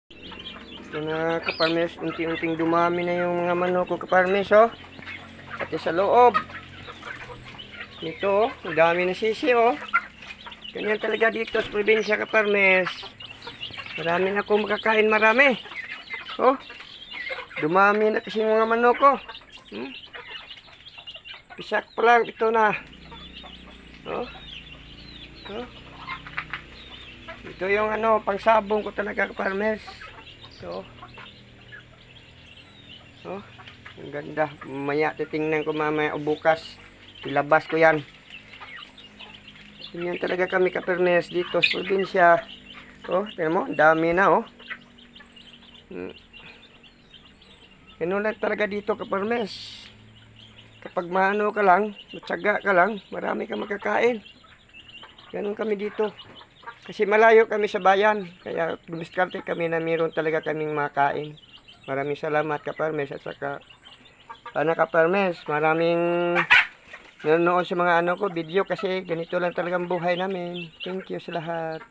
Ito na kaparmes, unti-unting dumami na yung mga manok ko kaparmes, oh. Pati sa loob. Ito, ang dami na sisi, oh. Ganyan talaga dito sa probinsya kaparmes. Marami na akong makakain, marami. Oh, dumami na kasi mga manok ko. Pisak pa lang, ito na. Oh, oh. Ito yung pangsabong ko talaga kaparmes. So, oh, ang ganda. Mamaya titingnan ko mamaya o bukas. Ilabas ko yan. Ganyan talaga kami kaparmes dito sa probinsya. Oh, tingnan mo, dami na, oh. Ganun lang talaga dito kaparmes. Kapag maano ka lang, matyaga ka lang, marami kang makakain. Ganun kami dito. Kasi malayo kami sa bayan. Kaya dumiskarte kami na meron talaga kaming makain. Maraming salamat kaparmes. At saka, sana kaparmes, maraming nanonood sa mga ko, video. Kasi ganito lang talagang buhay namin. Thank you sa lahat.